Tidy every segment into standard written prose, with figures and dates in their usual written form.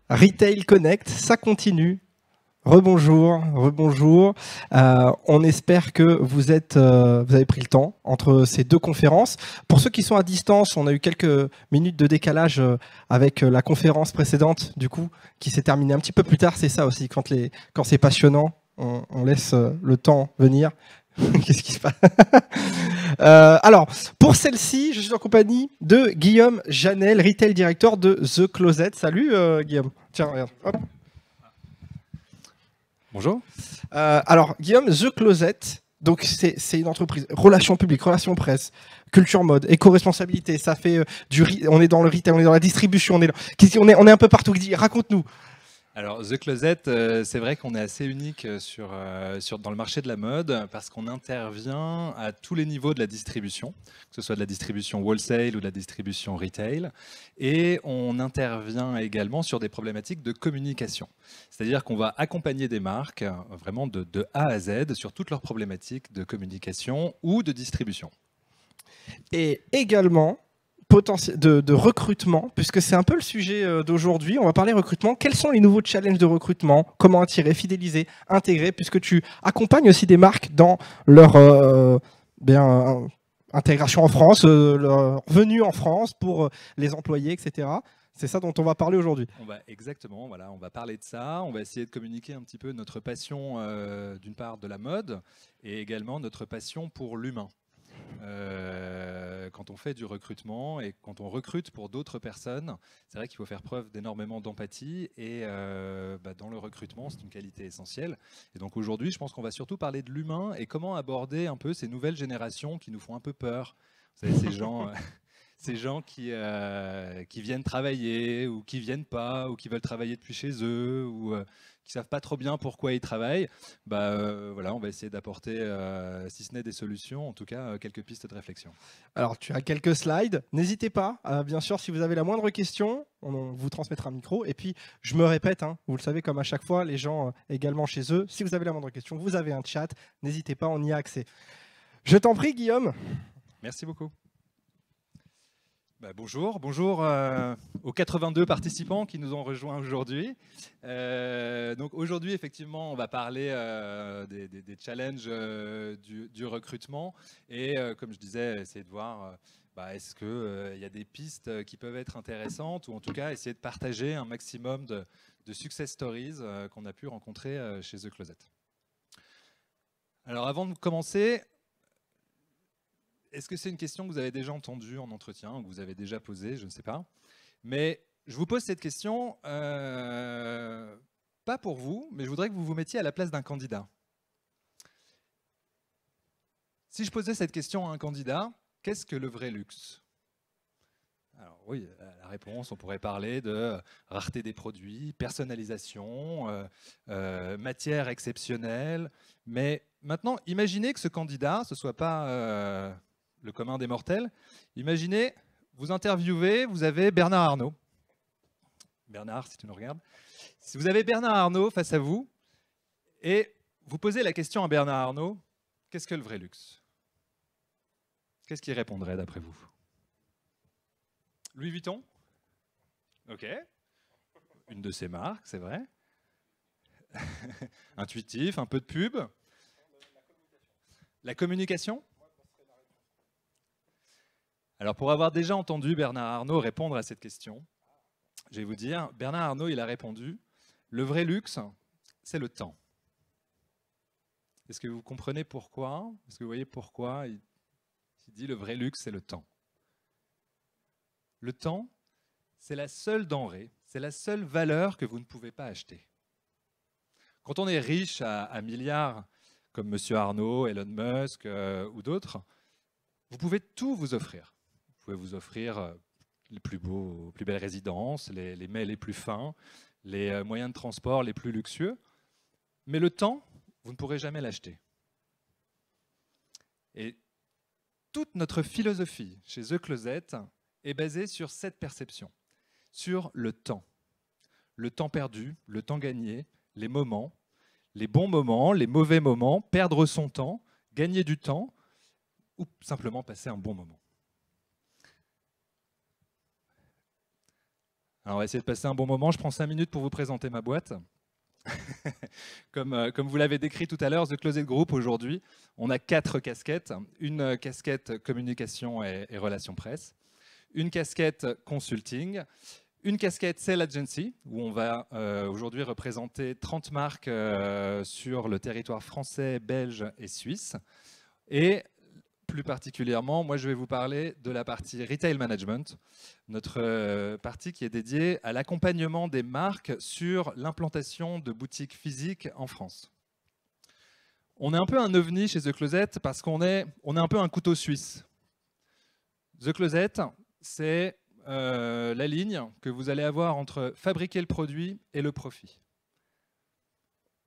Retail Connect, ça continue. Rebonjour, rebonjour. On espère que vous avez pris le temps entre ces deux conférences. Pour ceux qui sont à distance, on a eu quelques minutes de décalage avec la conférence précédente, du coup, qui s'est terminée un petit peu plus tard. C'est ça aussi, quand c'est passionnant, on laisse le temps venir. Qu'est-ce qui se passe? Alors, pour celle-ci, je suis en compagnie de Guillaume Janel, Retail Director de The Closet. Salut Guillaume. Tiens, regarde. Hop. Bonjour. Alors, Guillaume, The Closet, donc c'est une entreprise, relations publiques, relations presse, culture mode, éco-responsabilité, ça fait on est dans le retail, on est dans la distribution, on est un peu partout. Raconte-nous. Alors, The Closet, c'est vrai qu'on est assez unique dans le marché de la mode parce qu'on intervient à tous les niveaux de la distribution, que ce soit de la distribution wholesale ou de la distribution retail. Et on intervient également sur des problématiques de communication. C'est-à-dire qu'on va accompagner des marques vraiment de A à Z sur toutes leurs problématiques de communication ou de distribution. Et également de recrutement, puisque c'est un peu le sujet d'aujourd'hui. On va parler recrutement. Quels sont les nouveaux challenges de recrutement? Comment attirer, fidéliser, intégrer, puisque tu accompagnes aussi des marques dans leur intégration en France, leur venue en France pour les employés, etc. C'est ça dont on va parler aujourd'hui. Exactement, voilà, on va parler de ça. On va essayer de communiquer un petit peu notre passion, d'une part de la mode, et également notre passion pour l'humain. Quand on fait du recrutement et quand on recrute pour d'autres personnes, c'est vrai qu'il faut faire preuve d'énormément d'empathie et dans le recrutement, c'est une qualité essentielle. Et donc aujourd'hui, je pense qu'on va surtout parler de l'humain et comment aborder un peu ces nouvelles générations qui nous font un peu peur. Vous savez, ces gens qui viennent travailler ou qui viennent pas ou qui veulent travailler depuis chez eux ou qui savent pas trop bien pourquoi ils travaillent. Voilà, on va essayer d'apporter, si ce n'est des solutions, en tout cas quelques pistes de réflexion. Alors, tu as quelques slides. N'hésitez pas, bien sûr, si vous avez la moindre question, on vous transmettra un micro. Et puis, je me répète, vous le savez, comme à chaque fois, les gens également chez eux, si vous avez la moindre question, vous avez un chat. N'hésitez pas, on y a accès. Je t'en prie, Guillaume. Merci beaucoup. Bonjour aux 82 participants qui nous ont rejoints aujourd'hui. Donc aujourd'hui, effectivement, on va parler des challenges du recrutement et, comme je disais, essayer de voir est-ce qu'il y a des pistes qui peuvent être intéressantes ou en tout cas essayer de partager un maximum de success stories qu'on a pu rencontrer chez The Closet. Alors avant de commencer, est-ce que c'est une question que vous avez déjà entendue en entretien ou que vous avez déjà posée? Je ne sais pas. Mais je vous pose cette question, pas pour vous, mais je voudrais que vous vous mettiez à la place d'un candidat. Si je posais cette question à un candidat, qu'est-ce que le vrai luxe? Alors oui, la réponse, on pourrait parler de rareté des produits, personnalisation, matière exceptionnelle. Mais maintenant, imaginez que ce candidat, ce ne soit pas le commun des mortels. Imaginez, vous interviewez, vous avez Bernard Arnault. Bernard, si tu nous regardes. Si vous avez Bernard Arnault face à vous, et vous posez la question à Bernard Arnault, qu'est-ce que le vrai luxe? Qu'est-ce qu'il répondrait d'après vous? Louis Vuitton? Ok. Une de ses marques, c'est vrai. Intuitif, un peu de pub. La communication? Alors, pour avoir déjà entendu Bernard Arnault répondre à cette question, je vais vous dire, Bernard Arnault, il a répondu, le vrai luxe, c'est le temps. Est-ce que vous comprenez pourquoi? Est-ce que vous voyez pourquoi il dit le vrai luxe, c'est le temps? Le temps, c'est la seule denrée, c'est la seule valeur que vous ne pouvez pas acheter. Quand on est riche à milliards, comme M. Arnault, Elon Musk ou d'autres, vous pouvez tout vous offrir. Vous pouvez vous offrir les plus belles résidences, les mets les plus fins, les moyens de transport les plus luxueux. Mais le temps, vous ne pourrez jamais l'acheter. Et toute notre philosophie chez The Closet est basée sur cette perception, sur le temps. Le temps perdu, le temps gagné, les moments, les bons moments, les mauvais moments, perdre son temps, gagner du temps ou simplement passer un bon moment. Alors, on va essayer de passer un bon moment. Je prends 5 minutes pour vous présenter ma boîte. Comme vous l'avez décrit tout à l'heure, The Closet Group, aujourd'hui, on a 4 casquettes. Une casquette communication et relations presse, une casquette consulting, une casquette Sales Agency, où on va aujourd'hui représenter 30 marques sur le territoire français, belge et suisse. Et plus particulièrement, moi je vais vous parler de la partie Retail Management, notre partie qui est dédiée à l'accompagnement des marques sur l'implantation de boutiques physiques en France. On est un peu un ovni chez The Closet parce qu'on est un peu un couteau suisse. The Closet, c'est la ligne que vous allez avoir entre fabriquer le produit et le profit.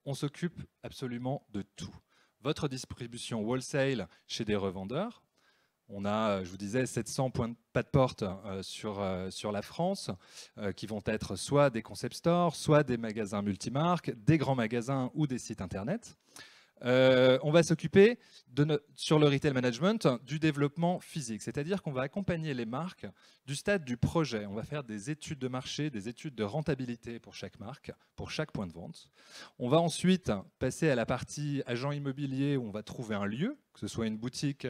On s'occupe absolument de tout. Votre distribution wholesale chez des revendeurs. On a, je vous disais, 700 points de pas de porte sur la France, qui vont être soit des concept stores, soit des magasins multimarques, des grands magasins ou des sites internet. On va s'occuper, sur le retail management, du développement physique. C'est-à-dire qu'on va accompagner les marques du stade du projet. On va faire des études de marché, des études de rentabilité pour chaque marque, pour chaque point de vente. On va ensuite passer à la partie agent immobilier où on va trouver un lieu, que ce soit une boutique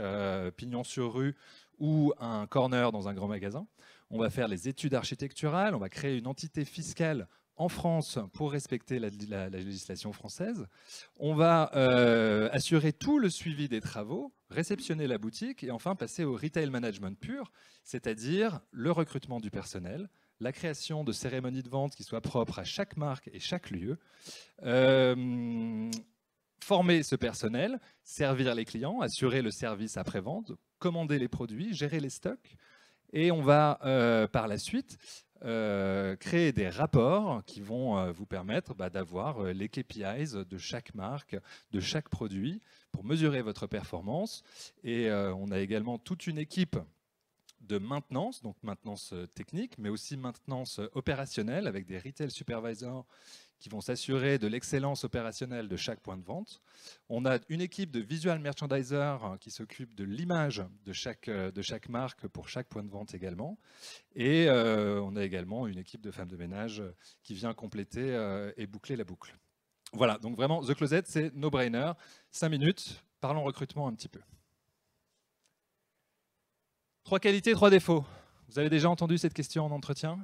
pignon sur rue ou un corner dans un grand magasin. On va faire les études architecturales, on va créer une entité fiscale en France pour respecter la législation française. On va assurer tout le suivi des travaux, réceptionner la boutique et enfin passer au retail management pur, c'est-à-dire le recrutement du personnel, la création de cérémonies de vente qui soient propres à chaque marque et chaque lieu, former ce personnel, servir les clients, assurer le service après-vente, commander les produits, gérer les stocks. Et on va par la suite créer des rapports qui vont vous permettre d'avoir les KPIs de chaque marque, de chaque produit, pour mesurer votre performance. Et on a également toute une équipe de maintenance, donc maintenance technique, mais aussi maintenance opérationnelle avec des retail supervisors qui vont s'assurer de l'excellence opérationnelle de chaque point de vente. On a une équipe de visual merchandiser qui s'occupe de l'image de chaque marque pour chaque point de vente également. Et on a également une équipe de femmes de ménage qui vient compléter et boucler la boucle. Voilà, donc vraiment, The Closet, c'est no-brainer. 5 minutes, parlons recrutement un petit peu. 3 qualités, 3 défauts. Vous avez déjà entendu cette question en entretien?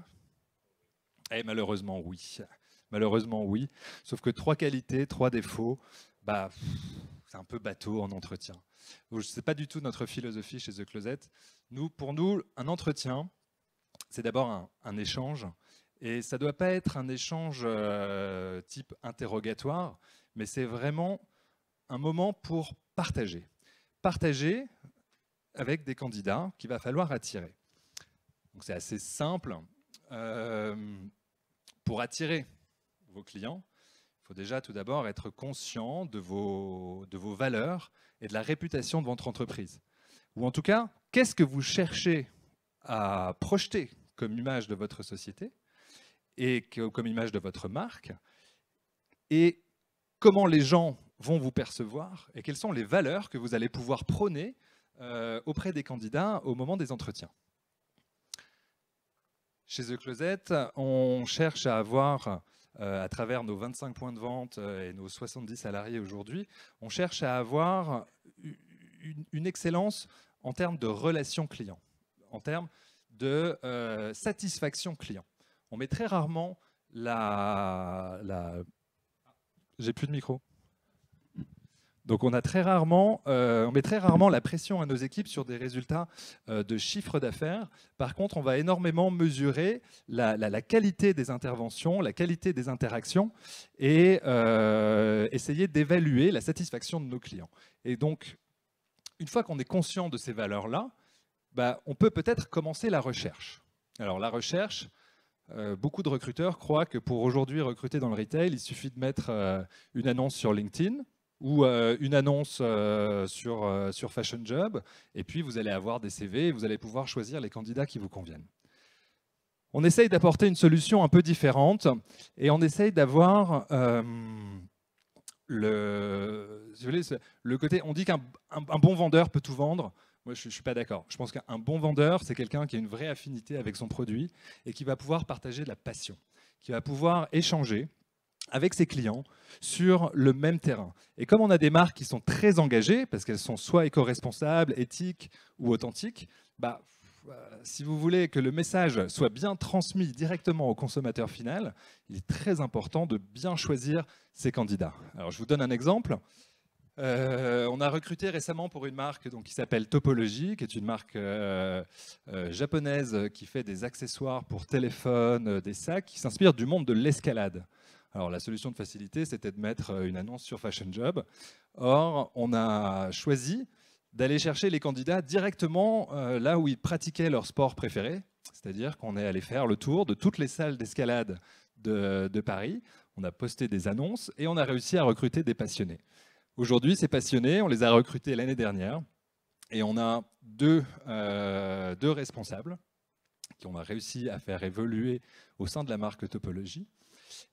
Eh, malheureusement, oui. Malheureusement, oui. Sauf que 3 qualités, 3 défauts, c'est un peu bateau en entretien. Ce n'est pas du tout notre philosophie chez The Closet. Pour nous, un entretien, c'est d'abord un échange. Et ça ne doit pas être un échange type interrogatoire, mais c'est vraiment un moment pour partager. Partager avec des candidats qu'il va falloir attirer. Donc c'est assez simple. Pour attirer vos clients, il faut déjà tout d'abord être conscient de vos valeurs et de la réputation de votre entreprise. Ou en tout cas, qu'est-ce que vous cherchez à projeter comme image de votre société et comme image de votre marque, et comment les gens vont vous percevoir et quelles sont les valeurs que vous allez pouvoir prôner auprès des candidats au moment des entretiens. Chez The Closet, on cherche à avoir, à travers nos 25 points de vente et nos 70 salariés aujourd'hui, on cherche à avoir une excellence en termes de relations clients, en termes de satisfaction client. On met très rarement J'ai plus de micro. Donc on met très rarement la pression à nos équipes sur des résultats de chiffre d'affaires. Par contre, on va énormément mesurer la qualité des interventions, la qualité des interactions et essayer d'évaluer la satisfaction de nos clients. Et donc, une fois qu'on est conscient de ces valeurs-là, on peut peut-être commencer la recherche. Alors la recherche, beaucoup de recruteurs croient que pour aujourd'hui recruter dans le retail, il suffit de mettre une annonce sur LinkedIn ou une annonce sur Fashion Job, et puis vous allez avoir des CV et vous allez pouvoir choisir les candidats qui vous conviennent. On essaye d'apporter une solution un peu différente et on essaye d'avoir le côté, on dit qu'un bon vendeur peut tout vendre. Moi, je ne suis pas d'accord. Je pense qu'un bon vendeur, c'est quelqu'un qui a une vraie affinité avec son produit et qui va pouvoir partager de la passion, qui va pouvoir échanger avec ses clients sur le même terrain. Et comme on a des marques qui sont très engagées, parce qu'elles sont soit éco-responsables, éthiques ou authentiques, bah, si vous voulez que le message soit bien transmis directement au consommateur final, il est très important de bien choisir ses candidats. Alors, je vous donne un exemple. On a recruté récemment pour une marque donc, qui s'appelle Topology, qui est une marque japonaise qui fait des accessoires pour téléphone, des sacs, qui s'inspire du monde de l'escalade. Alors la solution de facilité, c'était de mettre une annonce sur Fashion Job. Or, on a choisi d'aller chercher les candidats directement là où ils pratiquaient leur sport préféré, c'est-à-dire qu'on est allé faire le tour de toutes les salles d'escalade de Paris. On a posté des annonces et on a réussi à recruter des passionnés. Aujourd'hui, ces passionnés, on les a recrutés l'année dernière et on a deux responsables qui on a réussi à faire évoluer au sein de la marque Topology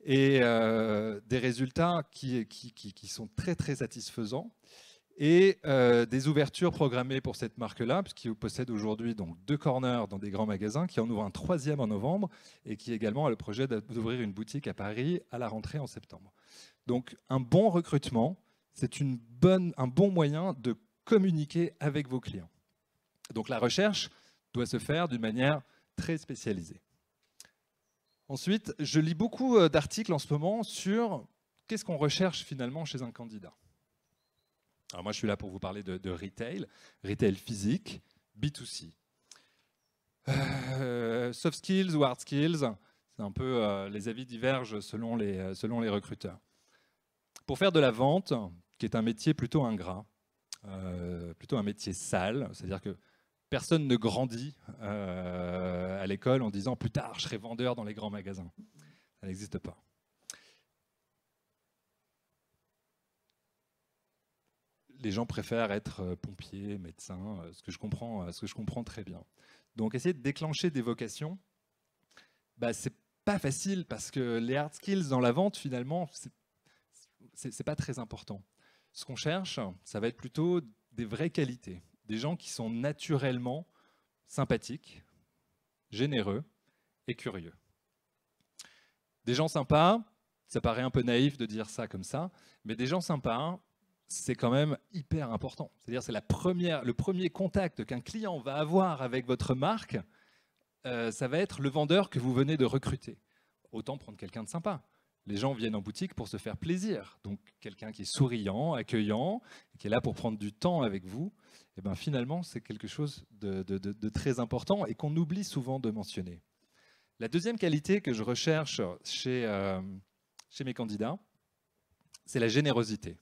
et des résultats qui sont très très satisfaisants et des ouvertures programmées pour cette marque-là, puisqu'ils possèdent aujourd'hui donc 2 corners dans des grands magasins, qui en ouvre un 3e en novembre et qui également a le projet d'ouvrir une boutique à Paris à la rentrée en septembre. Donc un bon recrutement, c'est un bon moyen de communiquer avec vos clients. Donc la recherche doit se faire d'une manière très spécialisée. Ensuite, je lis beaucoup d'articles en ce moment sur qu'est-ce qu'on recherche finalement chez un candidat. Alors moi, je suis là pour vous parler de retail physique, B2C. Soft skills ou hard skills, c'est un peu les avis divergent selon les recruteurs. Pour faire de la vente, qui est un métier plutôt ingrat, plutôt un métier sale, c'est-à-dire que personne ne grandit à l'école en disant « plus tard, je serai vendeur dans les grands magasins ». Ça n'existe pas. Les gens préfèrent être pompiers, médecins, ce que je comprends très bien. Donc essayer de déclencher des vocations, bah, c'est pas facile parce que les hard skills dans la vente, finalement, c'est pas très important. Ce qu'on cherche, ça va être plutôt des vraies qualités, des gens qui sont naturellement sympathiques, généreux et curieux. Des gens sympas, ça paraît un peu naïf de dire ça comme ça, mais des gens sympas, c'est quand même hyper important. C'est-à-dire c'est le premier contact qu'un client va avoir avec votre marque, ça va être le vendeur que vous venez de recruter. Autant prendre quelqu'un de sympa. Les gens viennent en boutique pour se faire plaisir. Donc quelqu'un qui est souriant, accueillant, qui est là pour prendre du temps avec vous, et ben finalement c'est quelque chose de très important et qu'on oublie souvent de mentionner. La deuxième qualité que je recherche chez mes candidats, c'est la générosité.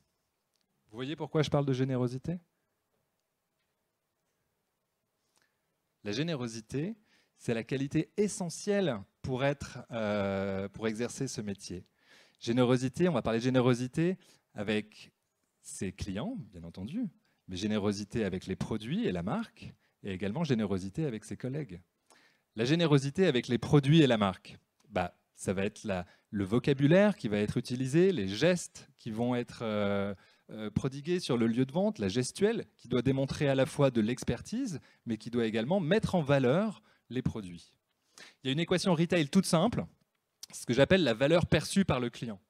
Vous voyez pourquoi je parle de générosité? La générosité, c'est la qualité essentielle pour exercer ce métier. Générosité, on va parler de générosité avec ses clients, bien entendu, mais générosité avec les produits et la marque, et également générosité avec ses collègues. La générosité avec les produits et la marque, bah, ça va être le vocabulaire qui va être utilisé, les gestes qui vont être prodigués sur le lieu de vente, la gestuelle qui doit démontrer à la fois de l'expertise, mais qui doit également mettre en valeur les produits. Il y a une équation retail toute simple, ce que j'appelle la valeur perçue par le client.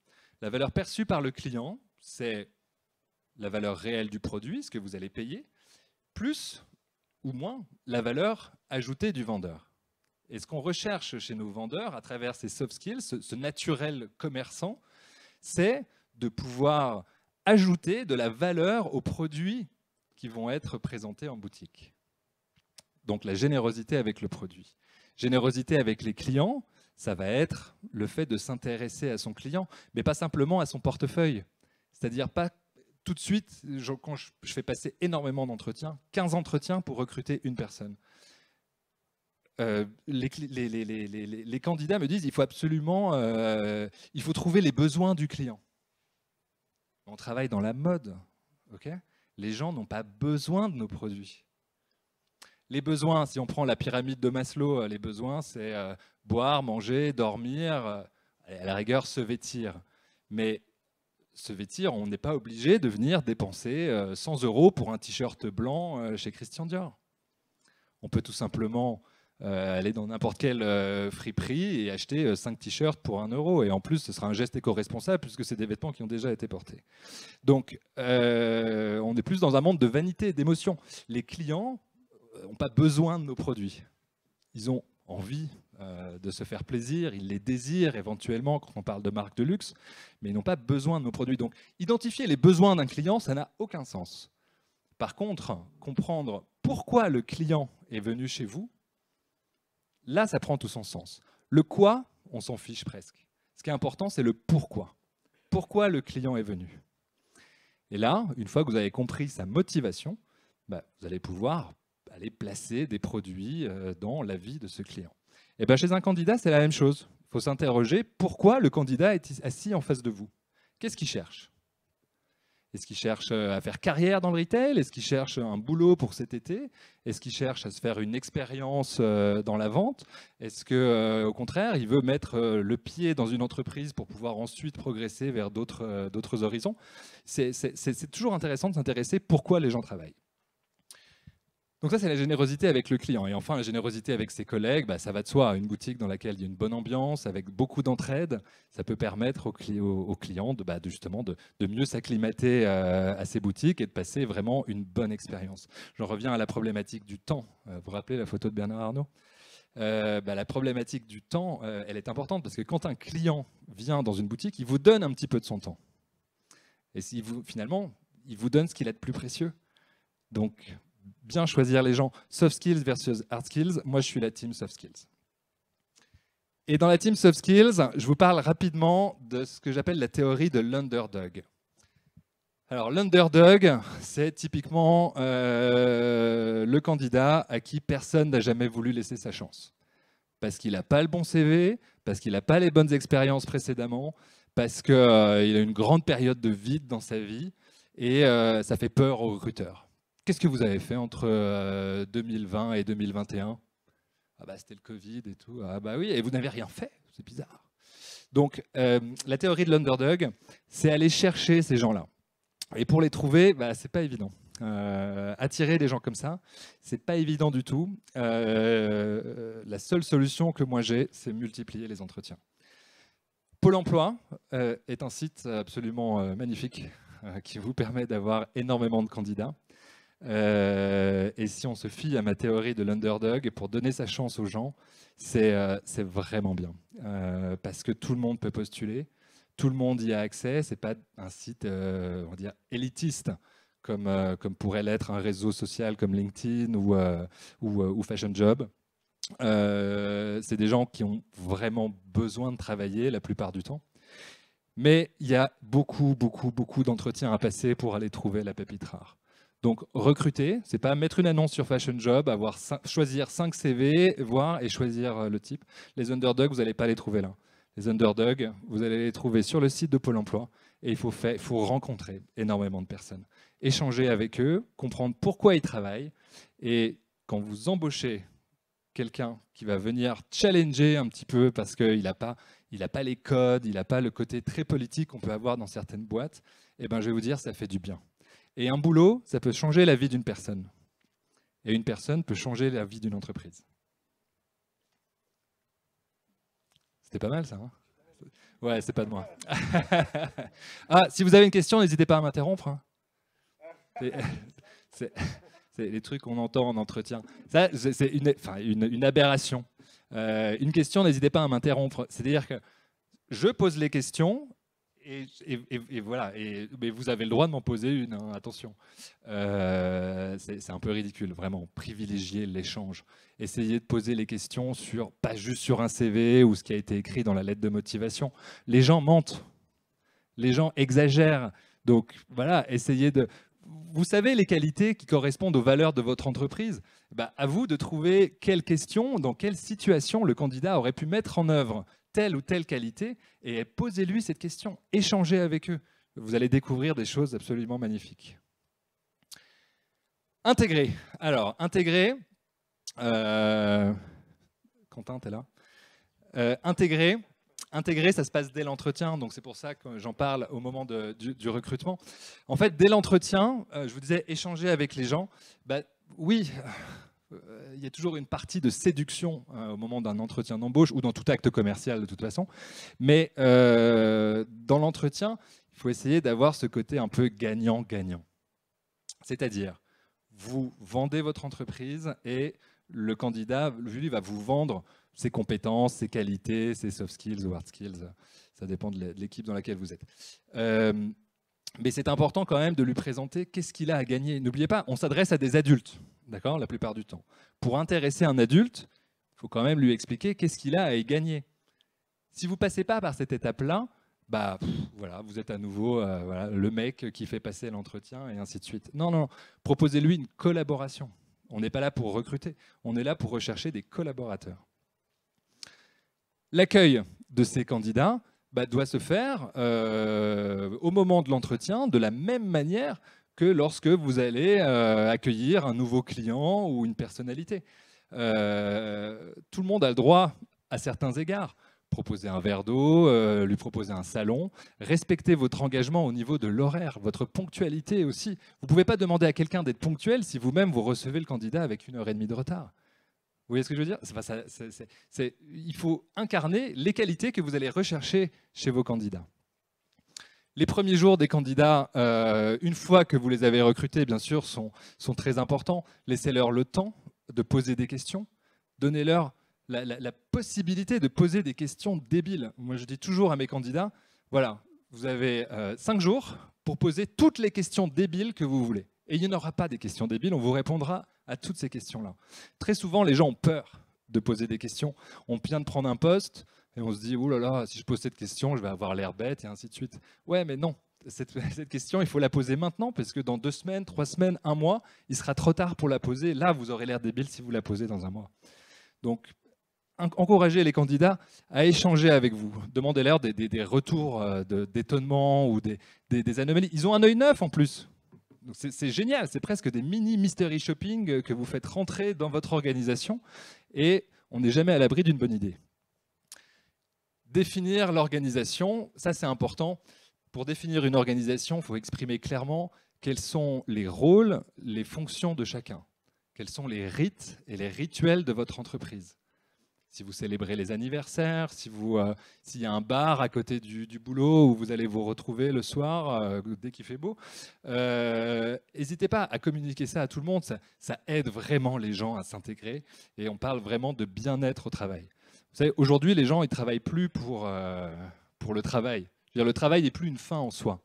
La valeur perçue par le client, c'est la valeur réelle du produit, ce que vous allez payer, plus ou moins la valeur ajoutée du vendeur. Et ce qu'on recherche chez nos vendeurs, à travers ces soft skills, ce naturel commerçant, c'est de pouvoir ajouter de la valeur aux produits qui vont être présentés en boutique. Donc la générosité avec le produit. Générosité avec les clients, ça va être le fait de s'intéresser à son client, mais pas simplement à son portefeuille. C'est-à-dire pas tout de suite, quand je fais passer énormément d'entretiens, 15 entretiens pour recruter une personne. Les candidats me disent il faut absolument il faut trouver les besoins du client. On travaille dans la mode, ok? Les gens n'ont pas besoin de nos produits. Les besoins, si on prend la pyramide de Maslow, les besoins, c'est boire, manger, dormir, à la rigueur se vêtir. Mais se vêtir, on n'est pas obligé de venir dépenser 100 € pour un t-shirt blanc chez Christian Dior. On peut tout simplement aller dans n'importe quelle friperie et acheter 5 t-shirts pour 1 €. Et en plus, ce sera un geste éco-responsable puisque c'est des vêtements qui ont déjà été portés. Donc, on est plus dans un monde de vanité et d'émotion. Les clients n'ont pas besoin de nos produits. Ils ont envie de se faire plaisir, ils les désirent éventuellement quand on parle de marque de luxe, mais ils n'ont pas besoin de nos produits. Donc, identifier les besoins d'un client, ça n'a aucun sens. Par contre, comprendre pourquoi le client est venu chez vous, là, ça prend tout son sens. Le quoi, on s'en fiche presque. Ce qui est important, c'est le pourquoi. Pourquoi le client est venu. Et là, une fois que vous avez compris sa motivation, vous allez pouvoir aller placer des produits dans la vie de ce client. Et chez un candidat, c'est la même chose. Il faut s'interroger pourquoi le candidat est assis en face de vous. Qu'est-ce qu'il cherche? Est-ce qu'il cherche à faire carrière dans le retail? Est-ce qu'il cherche un boulot pour cet été? Est-ce qu'il cherche à se faire une expérience dans la vente? Est-ce qu'au contraire, il veut mettre le pied dans une entreprise pour pouvoir ensuite progresser vers d'autres horizons? C'est toujours intéressant de s'intéresser pourquoi les gens travaillent. Donc ça, c'est la générosité avec le client. Et enfin, la générosité avec ses collègues, ça va de soi. Une boutique dans laquelle il y a une bonne ambiance, avec beaucoup d'entraide, ça peut permettre aux clients justement de mieux s'acclimater à ces boutiques et de passer vraiment une bonne expérience. J'en reviens à la problématique du temps. Vous vous rappelez la photo de Bernard Arnault? La problématique du temps, elle est importante parce que quand un client vient dans une boutique, il vous donne un petit peu de son temps. Et finalement, il vous donne ce qu'il a de plus précieux. Donc, bien choisir les gens. Soft skills versus hard skills. Moi, je suis la team soft skills. Et dans la team soft skills, je vous parle rapidement de ce que j'appelle la théorie de l'underdog. Alors, l'underdog, c'est typiquement le candidat à qui personne n'a jamais voulu laisser sa chance. Parce qu'il n'a pas le bon CV, parce qu'il n'a pas les bonnes expériences précédemment, parce qu'il a une grande période de vide dans sa vie, et ça fait peur aux recruteurs. Qu'est-ce que vous avez fait entre 2020 et 2021? C'était le Covid et tout. Oui, et vous n'avez rien fait. C'est bizarre. Donc, la théorie de l'underdog, c'est aller chercher ces gens-là. Et pour les trouver, c'est pas évident. Attirer des gens comme ça, c'est pas évident du tout. La seule solution que moi j'ai, c'est multiplier les entretiens. Pôle emploi est un site absolument magnifique qui vous permet d'avoir énormément de candidats. Et si on se fie à ma théorie de l'underdog, pour donner sa chance aux gens, c'est vraiment bien. Parce que tout le monde peut postuler, tout le monde y a accès. C'est pas un site, on va dire, élitiste, comme pourrait l'être un réseau social comme LinkedIn ou Fashion Job. C'est des gens qui ont vraiment besoin de travailler la plupart du temps. Mais il y a beaucoup d'entretiens à passer pour aller trouver la pépite rare. Donc, recruter, c'est pas mettre une annonce sur Fashion Job, choisir 5 CV, voir et choisir le type. Les underdogs, vous n'allez pas les trouver là. Les underdogs, vous allez les trouver sur le site de Pôle emploi et il faut rencontrer énormément de personnes. Échanger avec eux, comprendre pourquoi ils travaillent. Et quand vous embauchez quelqu'un qui va venir challenger un petit peu parce qu'il n'a pas les codes, il n'a pas le côté très politique qu'on peut avoir dans certaines boîtes, je vais vous dire, ça fait du bien. Et un boulot, ça peut changer la vie d'une personne. Et une personne peut changer la vie d'une entreprise. C'était pas mal, ça, hein? Ouais, c'est pas de moi. Si vous avez une question, n'hésitez pas à m'interrompre. Hein. C'est les trucs qu'on entend en entretien. Ça, c'est une aberration. Une question, n'hésitez pas à m'interrompre. C'est-à-dire que je pose les questions... Et voilà, mais vous avez le droit de m'en poser une, hein, attention. C'est un peu ridicule, vraiment. Privilégier l'échange. Essayez de poser les questions pas juste sur un CV ou ce qui a été écrit dans la lettre de motivation. Les gens mentent. Les gens exagèrent. Donc voilà, essayez de... Vous savez les qualités qui correspondent aux valeurs de votre entreprise. À vous de trouver quelles questions, dans quelle situation le candidat aurait pu mettre en œuvre telle ou telle qualité, et posez-lui cette question, échangez avec eux. Vous allez découvrir des choses absolument magnifiques. Intégrer. Alors, intégrer... Quentin, t'es là? Intégrer, Intégrer, ça se passe dès l'entretien, donc c'est pour ça que j'en parle au moment du recrutement. En fait, dès l'entretien, je vous disais, échanger avec les gens, bah, oui, il y a toujours une partie de séduction au moment d'un entretien d'embauche ou dans tout acte commercial de toute façon, mais dans l'entretien, il faut essayer d'avoir ce côté un peu gagnant-gagnant. C'est-à-dire, vous vendez votre entreprise et le candidat, lui, va vous vendre ses compétences, ses qualités, ses soft skills ou hard skills. Ça dépend de l'équipe dans laquelle vous êtes. Mais c'est important quand même de lui présenter qu'est-ce qu'il a à gagner. N'oubliez pas, on s'adresse à des adultes, d'accord, la plupart du temps. Pour intéresser un adulte, il faut quand même lui expliquer qu'est-ce qu'il a à y gagner. Si vous ne passez pas par cette étape-là, bah, voilà, vous êtes à nouveau voilà, le mec qui fait passer l'entretien et ainsi de suite. Non, non, proposez-lui une collaboration. On n'est pas là pour recruter, on est là pour rechercher des collaborateurs. L'accueil de ces candidats doit se faire au moment de l'entretien de la même manière que lorsque vous allez accueillir un nouveau client ou une personnalité. Tout le monde a le droit à certains égards. Proposer un verre d'eau, lui proposer un salon, respecter votre engagement au niveau de l'horaire, votre ponctualité aussi. Vous ne pouvez pas demander à quelqu'un d'être ponctuel si vous-même vous recevez le candidat avec 1h30 de retard. Vous voyez ce que je veux dire ? Il faut incarner les qualités que vous allez rechercher chez vos candidats. Les premiers jours des candidats, une fois que vous les avez recrutés, bien sûr, sont très importants. Laissez-leur le temps de poser des questions. Donnez-leur la possibilité de poser des questions débiles. Moi, je dis toujours à mes candidats, voilà, vous avez 5 jours pour poser toutes les questions débiles que vous voulez. Et il n'y en aura pas des questions débiles, on vous répondra à toutes ces questions-là. Très souvent, les gens ont peur de poser des questions. On vient de prendre un poste et on se dit « Ouh là là, si je pose cette question, je vais avoir l'air bête » et ainsi de suite. Ouais, mais non, cette question, il faut la poser maintenant parce que dans 2 semaines, 3 semaines, 1 mois, il sera trop tard pour la poser. Là, vous aurez l'air débile si vous la posez dans 1 mois. Donc, encouragez les candidats à échanger avec vous. Demandez-leur des retours d'étonnement ou des anomalies. Ils ont un œil neuf en plus. C'est génial, c'est presque des mini mystery shopping que vous faites rentrer dans votre organisation et on n'est jamais à l'abri d'une bonne idée. Définir l'organisation, ça c'est important. Pour définir une organisation, il faut exprimer clairement quels sont les rôles, les fonctions de chacun. Quels sont les rites et les rituels de votre entreprise. Si vous célébrez les anniversaires, s'il y a un bar à côté du boulot où vous allez vous retrouver le soir dès qu'il fait beau, n'hésitez pas à communiquer ça à tout le monde. Ça aide vraiment les gens à s'intégrer et on parle vraiment de bien-être au travail. Vous savez, aujourd'hui, les gens ils travaillent plus pour le travail. Je veux dire, le travail n'est plus une fin en soi.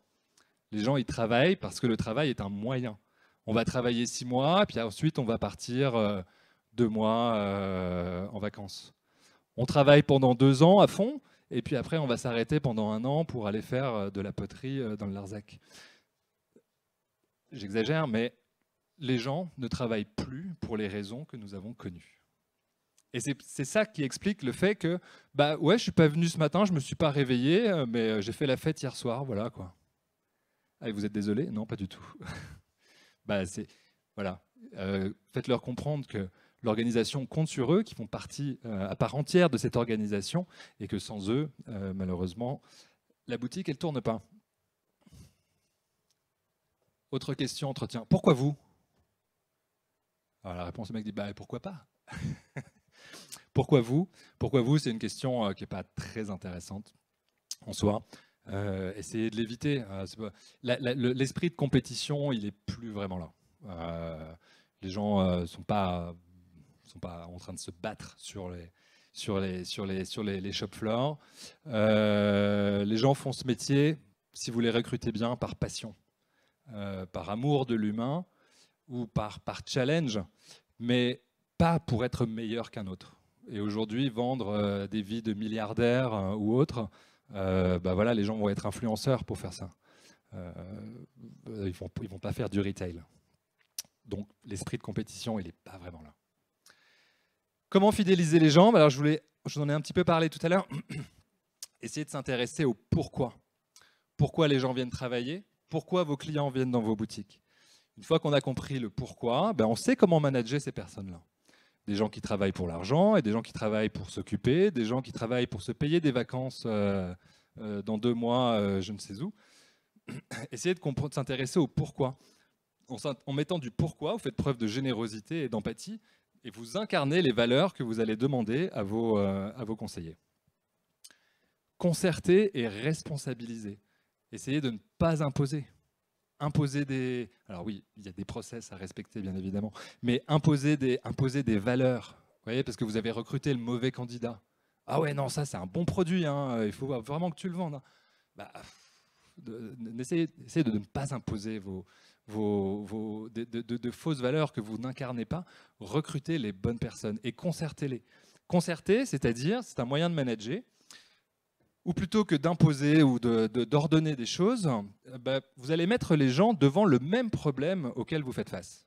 Les gens ils travaillent parce que le travail est un moyen. On va travailler 6 mois, puis ensuite on va partir 2 mois en vacances. On travaille pendant 2 ans à fond, et puis après on va s'arrêter pendant 1 an pour aller faire de la poterie dans le Larzac. J'exagère, mais les gens ne travaillent plus pour les raisons que nous avons connues. Et c'est ça qui explique le fait que, bah ouais, je suis pas venu ce matin, je me suis pas réveillé, mais j'ai fait la fête hier soir, voilà quoi. Ah, et vous êtes désolé ? Non, pas du tout. Voilà. Faites-leur comprendre que l'organisation compte sur eux, qu'ils font partie à part entière de cette organisation et que sans eux, malheureusement, la boutique, elle ne tourne pas. Autre question, entretien. Pourquoi vous ? Alors la réponse, le mec dit, pourquoi pas ? Pourquoi vous ? Pourquoi vous ? C'est une question qui n'est pas très intéressante en soi. Essayez de l'éviter. L'esprit de compétition, il n'est plus vraiment là. Les gens ne sont pas en train de se battre sur les shop floors. Les gens font ce métier, si vous les recrutez bien, par passion, par amour de l'humain ou par challenge, mais pas pour être meilleur qu'un autre. Et aujourd'hui, vendre des vies de milliardaires ou autres, voilà, les gens vont être influenceurs pour faire ça. Ils vont pas faire du retail. Donc l'esprit de compétition, il n'est pas vraiment là. Comment fidéliser les gens ? Alors, je vous en ai un petit peu parlé tout à l'heure. Essayez de s'intéresser au pourquoi. Pourquoi les gens viennent travailler ? Pourquoi vos clients viennent dans vos boutiques ? Une fois qu'on a compris le pourquoi, on sait comment manager ces personnes-là. Des gens qui travaillent pour l'argent et des gens qui travaillent pour s'occuper, des gens qui travaillent pour se payer des vacances dans 2 mois, je ne sais où. Essayez de s'intéresser au pourquoi. En mettant du pourquoi, vous faites preuve de générosité et d'empathie et vous incarnez les valeurs que vous allez demander à vos conseillers. Concerter et responsabiliser. Essayez de ne pas imposer. Imposer des... Alors oui, il y a des process à respecter, bien évidemment, mais imposer des valeurs. Vous voyez, parce que vous avez recruté le mauvais candidat. Ah ouais, non, ça, c'est un bon produit, hein, il faut vraiment que tu le vendes. Hein. Bah, essayez de ne pas imposer de fausses valeurs que vous n'incarnez pas. Recrutez les bonnes personnes et concertez-les. Concerter, c'est-à-dire, c'est un moyen de manager, ou plutôt que d'imposer ou d'ordonner des choses, vous allez mettre les gens devant le même problème auquel vous faites face.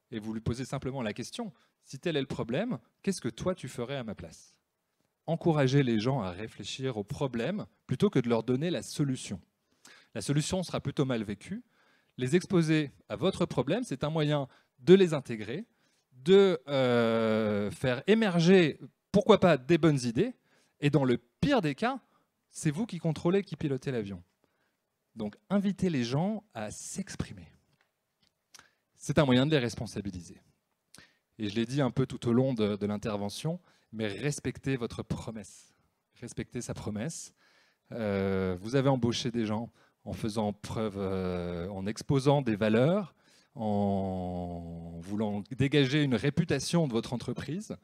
Et vous lui posez simplement la question, si tel est le problème, qu'est-ce que toi tu ferais à ma place? Encouragez les gens à réfléchir au problème plutôt que de leur donner la solution. La solution sera plutôt mal vécue. Les exposer à votre problème, c'est un moyen de les intégrer, de faire émerger, pourquoi pas, des bonnes idées, et dans le pire des cas, c'est vous qui contrôlez, qui pilotez l'avion. Donc, invitez les gens à s'exprimer. C'est un moyen de les responsabiliser. Et je l'ai dit un peu tout au long de l'intervention, mais respectez votre promesse. Respectez sa promesse. Vous avez embauché des gens en faisant preuve, en exposant des valeurs, en voulant dégager une réputation de votre entreprise.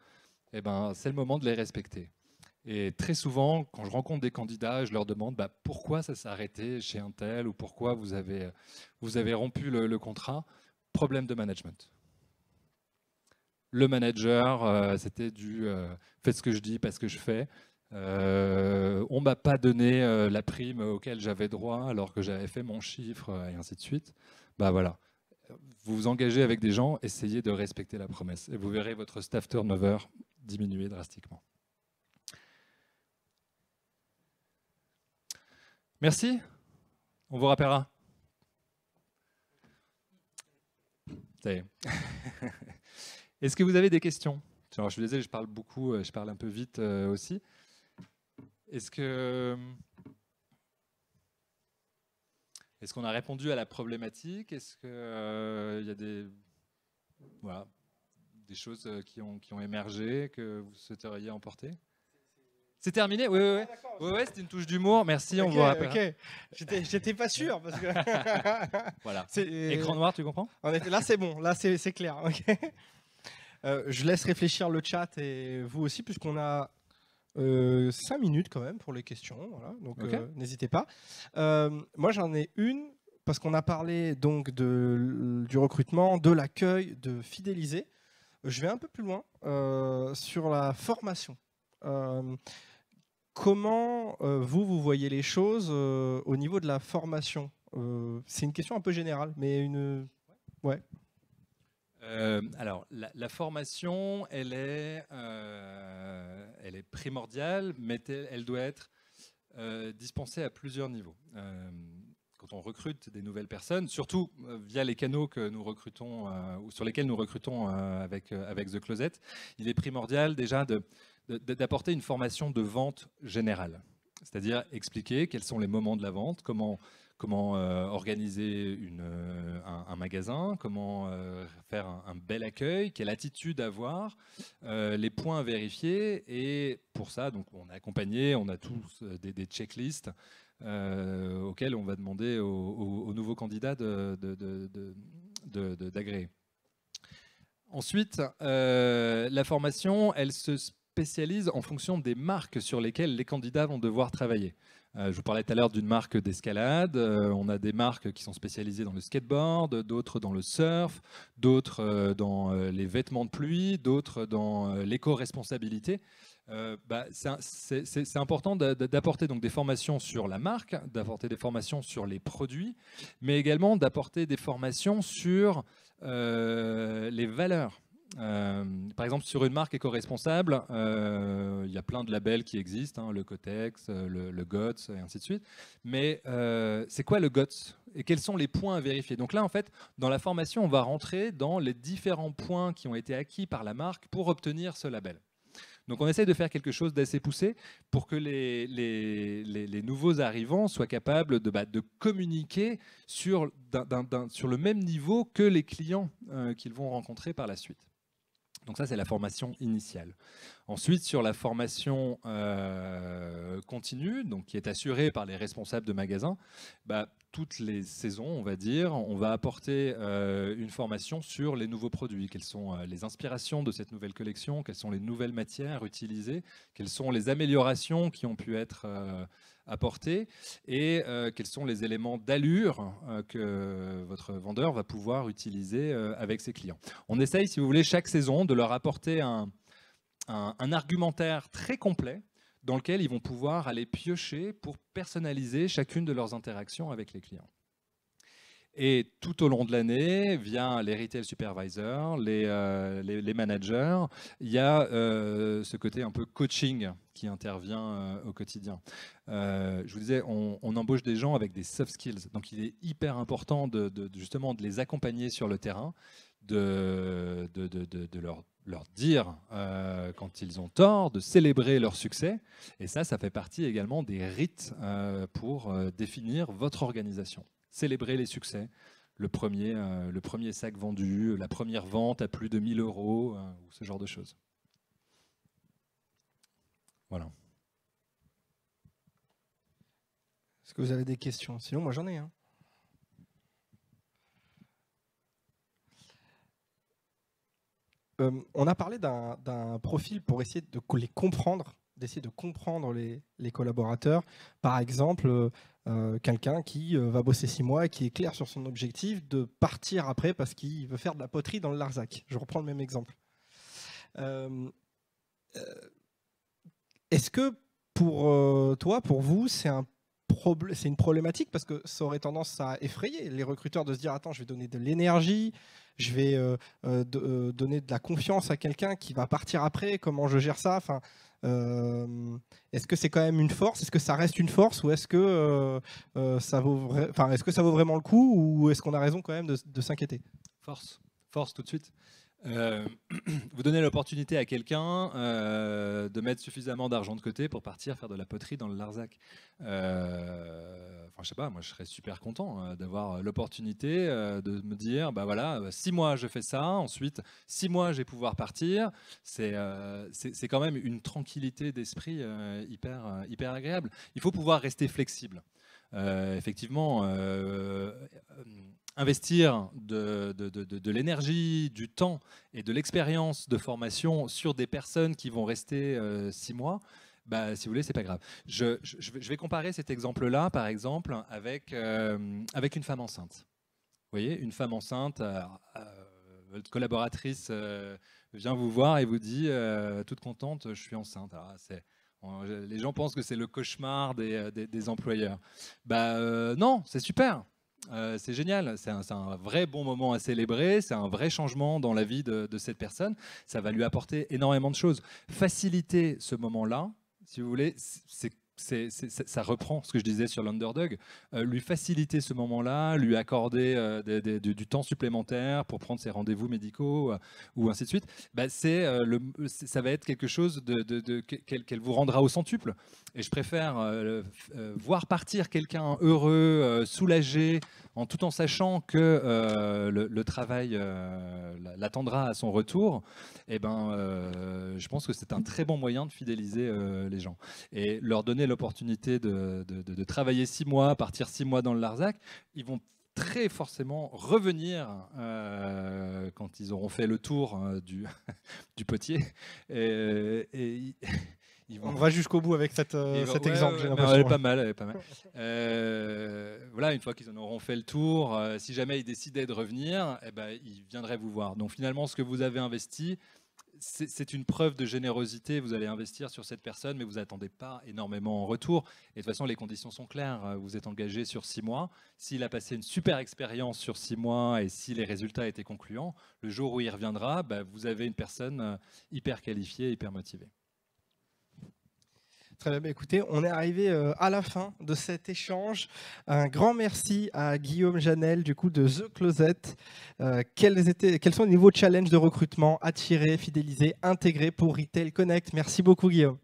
Eh ben, c'est le moment de les respecter. Et très souvent, quand je rencontre des candidats, je leur demande pourquoi ça s'est arrêté chez un tel ou pourquoi vous avez rompu le contrat. Problème de management. Le manager, c'était du faites ce que je dis, pas ce que je fais. On ne m'a pas donné la prime auquel j'avais droit alors que j'avais fait mon chiffre et ainsi de suite. Voilà. Vous vous engagez avec des gens, essayez de respecter la promesse et vous verrez votre staff turnover diminuer drastiquement. Merci. On vous rappellera. Ça y est. Est-ce que vous avez des questions? Alors, je suis désolé, je parle beaucoup, je parle un peu vite aussi. Est-ce qu'on a répondu à la problématique? Est-ce qu'il y a des choses qui ont émergé que vous souhaiteriez emporter? C'est terminé? Oui, c'était une touche d'humour. Merci, on vous rappelle. J'étais pas sûr. Parce que voilà. Écran noir, tu comprends? Là, c'est bon. Là, c'est clair. Okay. Je laisse réfléchir le chat et vous aussi, puisqu'on a 5 minutes quand même pour les questions. Voilà. Donc, n'hésitez pas. Moi, j'en ai une, parce qu'on a parlé donc du recrutement, de l'accueil, de fidéliser. Je vais un peu plus loin sur la formation. Comment vous voyez les choses au niveau de la formation? C'est une question un peu générale, mais ouais. Alors, la formation, elle est primordiale, mais elle doit être dispensée à plusieurs niveaux. Quand on recrute des nouvelles personnes, surtout via les canaux que nous recrutons ou sur lesquels nous recrutons avec The Closet, il est primordial déjà d'apporter une formation de vente générale. C'est-à-dire expliquer quels sont les moments de la vente, comment organiser un magasin, comment faire un bel accueil, quelle attitude avoir, les points à vérifier. Et pour ça, donc, on est accompagné, on a tous des checklists auxquelles on va demander aux nouveaux candidats d'agréer. Ensuite, la formation, elle se spécialise en fonction des marques sur lesquelles les candidats vont devoir travailler. Je vous parlais tout à l'heure d'une marque d'escalade. On a des marques qui sont spécialisées dans le skateboard, d'autres dans le surf, d'autres dans les vêtements de pluie, d'autres dans l'éco-responsabilité. C'est important d'apporter donc des formations sur la marque, d'apporter des formations sur les produits, mais également d'apporter des formations sur les valeurs. Par exemple, sur une marque éco-responsable, il y a plein de labels qui existent, hein, le Cotex, le GOTS, et ainsi de suite. Mais c'est quoi le GOTS? Et quels sont les points à vérifier? Donc là, en fait, dans la formation, on va rentrer dans les différents points qui ont été acquis par la marque pour obtenir ce label. Donc on essaie de faire quelque chose d'assez poussé pour que les nouveaux arrivants soient capables de communiquer sur le même niveau que les clients qu'ils vont rencontrer par la suite. Donc ça, c'est la formation initiale. Ensuite, sur la formation continue, donc qui est assurée par les responsables de magasins, toutes les saisons, on va dire, on va apporter une formation sur les nouveaux produits. Quelles sont les inspirations de cette nouvelle collection? Quelles sont les nouvelles matières utilisées? Quelles sont les améliorations qui ont pu être apportées? Et quels sont les éléments d'allure que votre vendeur va pouvoir utiliser avec ses clients? On essaye, si vous voulez, chaque saison de leur apporter un argumentaire très complet dans lequel ils vont pouvoir aller piocher pour personnaliser chacune de leurs interactions avec les clients. Et tout au long de l'année, via les retail supervisors, les managers, il y a ce côté un peu coaching qui intervient au quotidien. Je vous disais, on embauche des gens avec des soft skills, donc il est hyper important justement de les accompagner sur le terrain, de leur dire quand ils ont tort, de célébrer leur succès. Et ça fait partie également des rites pour définir votre organisation. Célébrer les succès, le premier sac vendu, la première vente à plus de 1000 euros, ou ce genre de choses. Voilà. Est-ce que vous avez des questions? Sinon, moi j'en ai. On a parlé d'un profil pour essayer de les comprendre, d'essayer de comprendre les collaborateurs. Par exemple, quelqu'un qui va bosser 6 mois et qui est clair sur son objectif de partir après parce qu'il veut faire de la poterie dans le Larzac. Je reprends le même exemple. Est-ce que pour vous, c'est une problématique parce que ça aurait tendance à effrayer les recruteurs de se dire attends, je vais donner de l'énergie, je vais donner de la confiance à quelqu'un qui va partir après, comment je gère ça? Est-ce que c'est quand même une force? Est-ce que ça reste une force? Ou est-ce que, est-ce que ça vaut vraiment le coup? Ou est-ce qu'on a raison quand même de s'inquiéter? Force tout de suite. Vous donnez l'opportunité à quelqu'un de mettre suffisamment d'argent de côté pour partir faire de la poterie dans le Larzac. Je sais pas, moi je serais super content d'avoir l'opportunité de me dire, voilà, 6 mois je fais ça, ensuite 6 mois je vais pouvoir partir. C'est quand même une tranquillité d'esprit hyper agréable. Il faut pouvoir rester flexible. Effectivement, investir de l'énergie, du temps et de l'expérience de formation sur des personnes qui vont rester 6 mois, si vous voulez, c'est pas grave. Je vais comparer cet exemple-là, par exemple, avec une femme enceinte. Vous voyez, une femme enceinte, votre collaboratrice vient vous voir et vous dit, toute contente, je suis enceinte. Alors, les gens pensent que c'est le cauchemar des employeurs. Non, c'est super. C'est génial, c'est un vrai bon moment à célébrer, c'est un vrai changement dans la vie de cette personne, ça va lui apporter énormément de choses. Faciliter ce moment-là, si vous voulez, ça reprend ce que je disais sur l'underdog, lui faciliter ce moment-là, lui accorder du temps supplémentaire pour prendre ses rendez-vous médicaux ou ainsi de suite, ça va être quelque chose qu'elle vous rendra au centuple. Et je préfère voir partir quelqu'un heureux, soulagé, tout en sachant que le travail l'attendra à son retour. Je pense que c'est un très bon moyen de fidéliser les gens. Et leur donner l'opportunité de travailler 6 mois, partir 6 mois dans le Larzac, ils vont très forcément revenir quand ils auront fait le tour du potier. On va jusqu'au bout avec cet exemple, j'ai l'impression. Elle est pas mal. Voilà, une fois qu'ils en auront fait le tour, si jamais ils décidaient de revenir, ils viendraient vous voir. Donc finalement, ce que vous avez investi, c'est une preuve de générosité. Vous allez investir sur cette personne, mais vous n'attendez pas énormément en retour. Et de toute façon, les conditions sont claires. Vous êtes engagé sur 6 mois. S'il a passé une super expérience sur 6 mois et si les résultats étaient concluants, le jour où il reviendra, vous avez une personne hyper qualifiée, hyper motivée. Très bien, bah, écoutez, on est arrivé à la fin de cet échange. Un grand merci à Guillaume Janel du coup de The Closet. Quels sont les nouveaux challenges de recrutement attirer, fidéliser, intégrer pour Retail Connect? Merci beaucoup Guillaume.